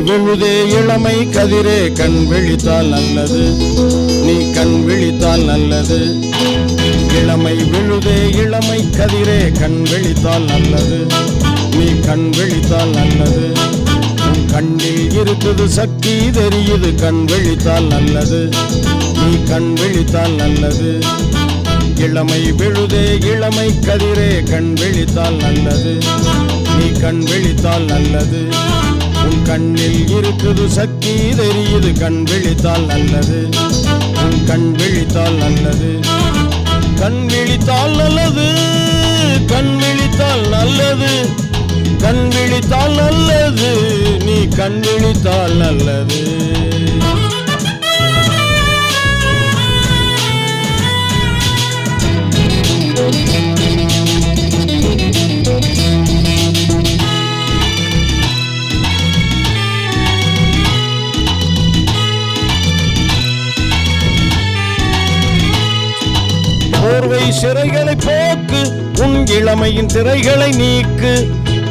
விழுதே இளமை கதிரே கண் விழித்தால் நல்லது, நீ கண் விழித்தால் நல்லது. இளமை விழுதே இளமை கதிரே கண் விழித்தால் நல்லது, நீ கண் விழித்தால் நல்லது. உன் கண்ணில் இருக்குது சக்தி தெரியுது, கண் விழித்தால் நல்லது, நீ கண் விழித்தால் நல்லது. இளமை விழுதே இளமை கதிரே கண் விழித்தால் நல்லது, நீ கண் விழித்தால் நல்லது. உன் கண்ணில் இருக்குது சக்தி தெரியுது, கண் விழித்தால் நல்லது, உன் கண் விழித்தால் நல்லது. கண் விழித்தால் நல்லது, கண் விழித்தால் நல்லது, கண் விழித்தால் நல்லது, நீ கண் விழித்தால் நல்லது. போர்வை சிறைகளை போக்கு, உன் இளமையின் திரைகளை நீக்கு.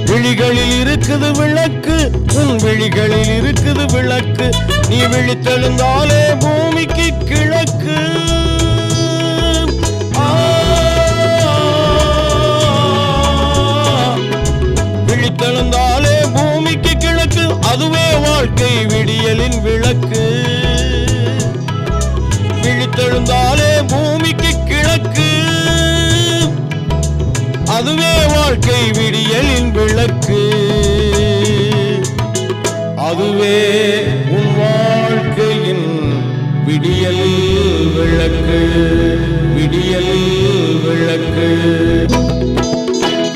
விழிகளில் இருக்குது விளக்கு, உன் விழிகளில் இருக்குது விளக்கு. நீ விழித்தெழுந்தாலே பூமிக்கு கிழக்கு. விழித்தெழுந்தாலே பூமிக்கு கிழக்கு, அதுவே வாழ்க்கை விடியலின் விளக்கு. விழித்தெழுந்தாலே பூமிக்கு கிழக்கு, அதுவே வாழ்க்கை விடியலின் விளக்கு. அதுவே உன் வாழ்க்கையின் விடியல் விளக்கு, விடியல் விளக்கு.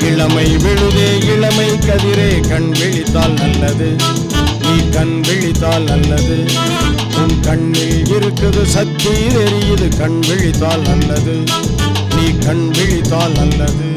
இளமை விழுதே இளமை கதிரே கண் விழித்தால் நல்லது, நீ கண் விழித்தால் நல்லது. உன் கண்ணில் இருக்குது சக்தி தெரியுது, கண் விழித்தால் நல்லது, நீ கண் விழித்தால் நல்லது.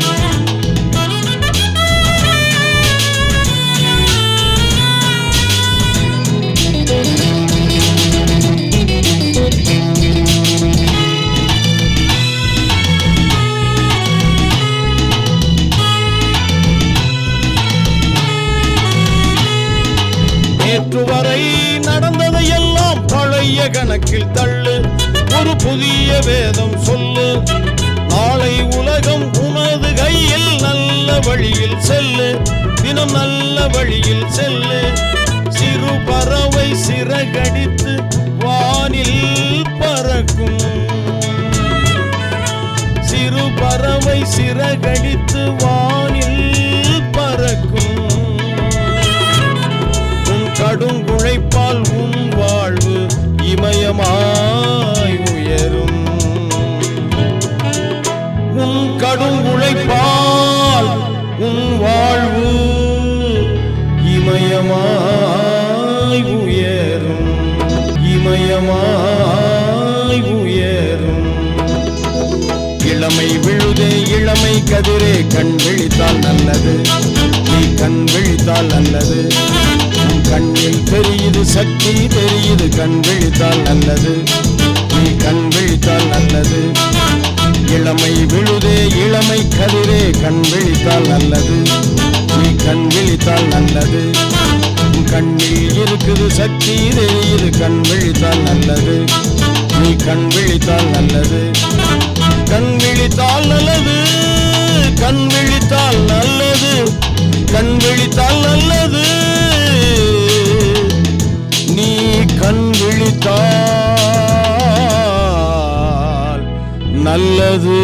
நேற்று வரை நடந்ததையெல்லாம் பழைய கணக்கில் தள்ளு, ஒரு புதிய வேதம் சொல்லு. நாளை உலகம் உனது கையில், நல்ல வழியில் செல்லு, தினம் நல்ல வழியில் செல்லு. சிறு பறவை சிறகடித்து வானில் பறக்கும், சிறு பறவை சிறகடித்து வானில் பறக்கும். கடும் உழைப்பால் உன் வாழ்வு இமயமாய் உயரும், உன் கடும் உழைப்பால் உன் வாழ்வு இமயமாய் உயரும், இமயமாய் உயரும். இளமை விழுதே இளமை கதிரே கண் விழித்தால் நல்லது, நீ கண் விழித்தால் நல்லது. கண்ணில் தெரியுது சக்தி தெரியுது, கண் விழித்தால் நல்லது, நீ கண் விழித்தால் நல்லது. இளமை விழுதே இளமை கதிரே கண் விழித்தால் நல்லது, நீ கண் விழித்தால் நல்லது. கண்ணில் இருக்குது சக்தி தெரியுது, கண் விழித்தால் நல்லது, நீ கண் விழித்தால் நல்லது. கண் விழித்தால் நல்லது, கண் விழித்தால் நல்லது, கண் விழித்தால் நல்லது, நீ கண் விழித்தால் நல்லது.